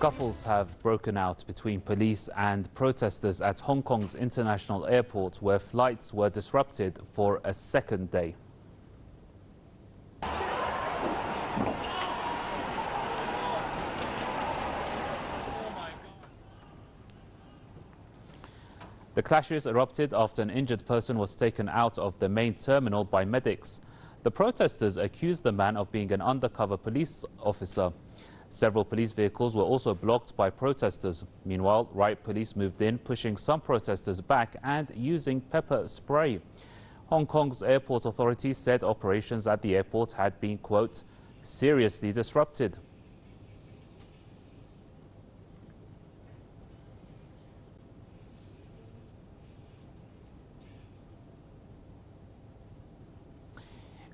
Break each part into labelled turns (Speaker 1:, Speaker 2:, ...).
Speaker 1: Scuffles have broken out between police and protesters at Hong Kong's international airport, where flights were disrupted for a second day. The clashes erupted after an injured person was taken out of the main terminal by medics. The protesters accused the man of being an undercover police officer. Several police vehicles were also blocked by protesters. Meanwhile, riot police moved in, pushing some protesters back and using pepper spray. Hong Kong's airport authorities said operations at the airport had been, quote, seriously disrupted.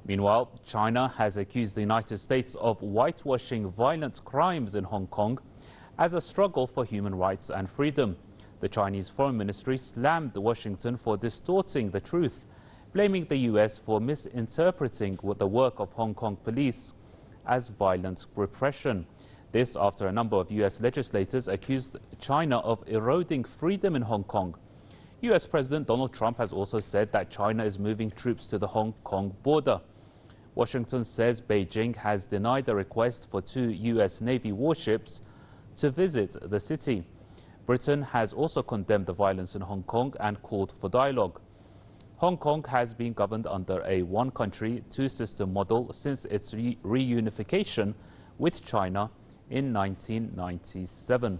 Speaker 1: Meanwhile, China has accused the United States of whitewashing violent crimes in Hong Kong as a struggle for human rights and freedom. The Chinese Foreign Ministry slammed Washington for distorting the truth, blaming the U.S. for misinterpreting the work of Hong Kong police as violent repression. This after a number of U.S. legislators accused China of eroding freedom in Hong Kong. U.S. President Donald Trump has also said that China is moving troops to the Hong Kong border. Washington says Beijing has denied the request for 2 U.S. Navy warships to visit the city. Britain has also condemned the violence in Hong Kong and called for dialogue. Hong Kong has been governed under a one-country, two-system model since its reunification with China in 1997.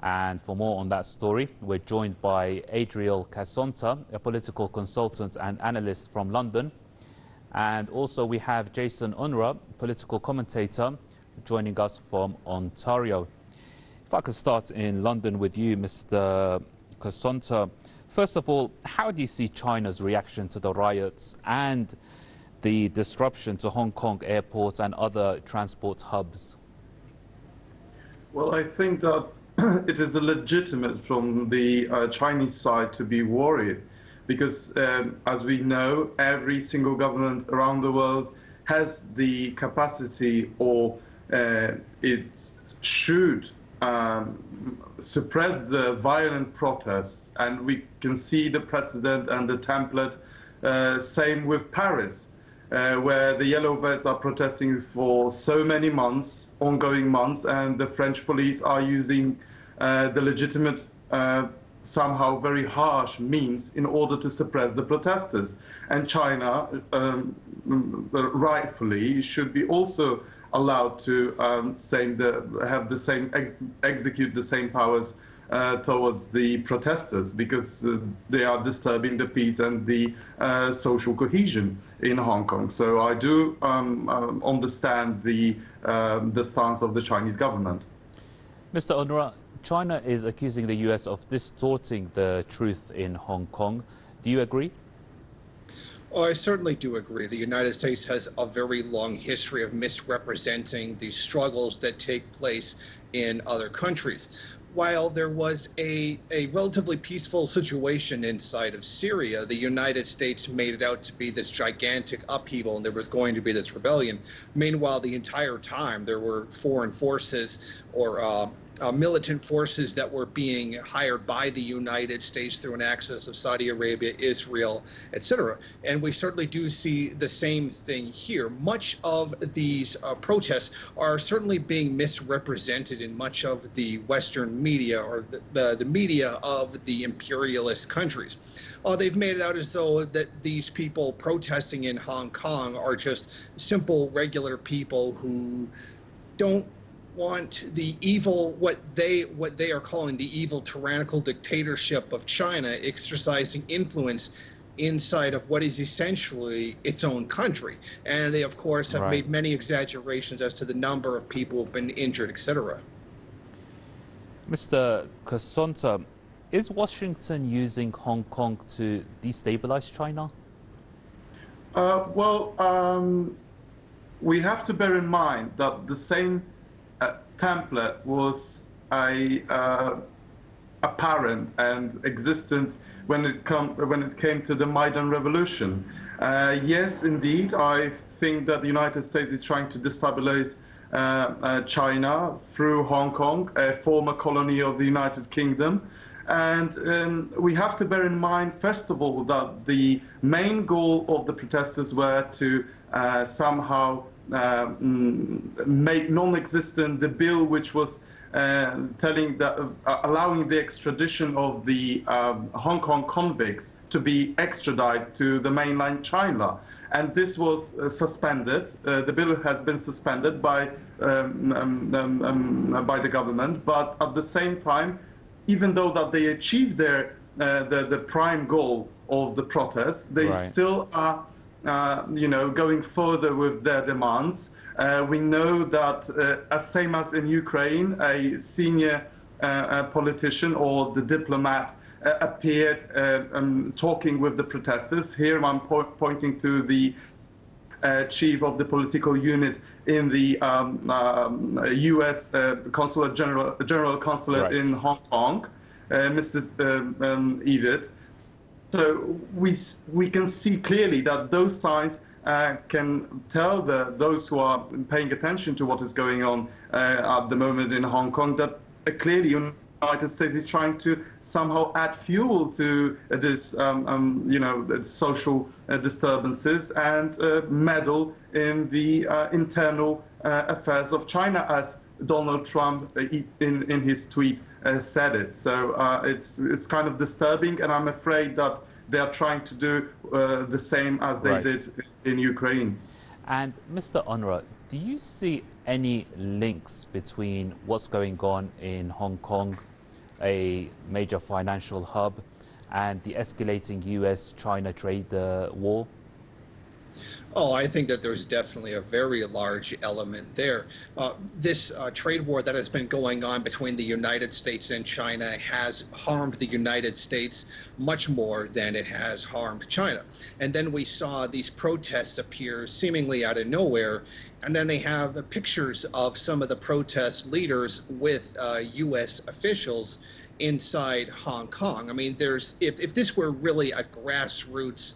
Speaker 1: And for more on that story, we're joined by Adriel Casonta, a political consultant and analyst from London. And also we have Jason Unruhe, political commentator, joining us from Ontario. If I could start in London with you, Mr. Casonta. First of all, how do you see China's reaction to the riots and the disruption to Hong Kong airport and other transport hubs?
Speaker 2: Well, I think that it is legitimate from the Chinese side to be worried because, as we know, every single government around the world has the capacity, or it should suppress the violent protests. And we can see the precedent and the template, same with Paris, where the yellow vests are protesting for so many months, ongoing months, and the French police are using the legitimate, somehow very harsh means in order to suppress the protesters. And China, rightfully, should be also allowed to execute the same powers towards the protesters, because they are disturbing the peace and the social cohesion in Hong Kong. So I do understand the stance of the Chinese government.
Speaker 1: Mr. Unruhe, China is accusing the U.S. of distorting the truth in Hong Kong. Do you agree?
Speaker 3: Oh, I certainly do agree. The United States has a very long history of misrepresenting the struggles that take place in other countries. While there was a relatively peaceful situation inside of Syria, the United States made it out to be this gigantic upheaval and there was going to be this rebellion. Meanwhile, the entire time there were foreign forces or militant forces that were being hired by the United States through an axis of Saudi Arabia, Israel, etc. And we certainly do see the same thing here. Much of these protests are certainly being misrepresented in much of the Western media, or the media of the imperialist countries. They've made it out as though that these people protesting in Hong Kong are just simple, regular people who don't want the evil, what they are calling the evil tyrannical dictatorship of China exercising influence inside of what is essentially its own country. And they, of course, have made many exaggerations as to the number of people who have been injured, etc.
Speaker 1: Mr. Casonta, is Washington using Hong Kong to destabilize China?
Speaker 2: We have to bear in mind that the same template was apparent and existent when it came to the Maidan Revolution. Yes, indeed, I think that the United States is trying to destabilize China through Hong Kong, a former colony of the United Kingdom. And we have to bear in mind, first of all, that the main goal of the protesters were to somehow make non-existent the bill which was allowing the extradition of the Hong Kong convicts to be extradited to the mainland China. And this was suspended. The bill has been suspended by the government. But at the same time, even though that they achieved their the prime goal of the protests, they still are going further with their demands. We know that, same as in Ukraine, a senior politician or the diplomat appeared talking with the protesters. Here I'm pointing to the chief of the political unit in the U.S. General Consulate in Hong Kong, Mrs. Edith. So we can see clearly that those signs can tell those who are paying attention to what is going on at the moment in Hong Kong that clearly the United States is trying to somehow add fuel to this, social disturbances and meddle in the internal affairs of China, as Donald Trump in his tweet said it. So it's kind of disturbing, and I'm afraid that they are trying to do the same as they did in Ukraine.
Speaker 1: And Mr. Unruhe, do you see any links between what's going on in Hong Kong, a major financial hub, and the escalating US-China trade war?
Speaker 3: Oh, I think that there's definitely a very large element there. This trade war that has been going on between the United States and China has harmed the United States much more than it has harmed China. And then we saw these protests appear seemingly out of nowhere, and then they have pictures of some of the protest leaders with U.S. officials inside Hong Kong. I mean, if this were really a grassroots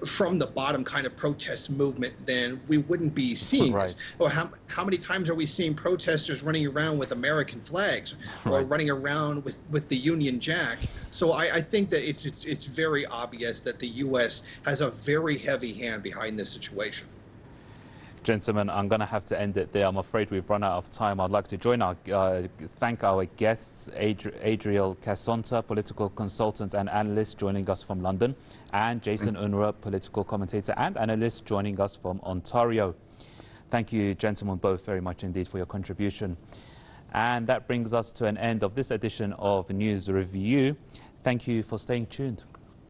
Speaker 3: from the bottom kind of protest movement, then we wouldn't be seeing this. Or how many times are we seeing protesters running around with American flags or running around with the Union Jack? So I think that it's very obvious that the U.S. has a very heavy hand behind this situation.
Speaker 1: Gentlemen, I'm going to have to end it there. I'm afraid we've run out of time. I'd like to thank our guests, Adriel Casonta, political consultant and analyst joining us from London, and Jason Unruhe, political commentator and analyst joining us from Ontario. Thank you, gentlemen, both very much indeed for your contribution. And that brings us to an end of this edition of News Review. Thank you for staying tuned.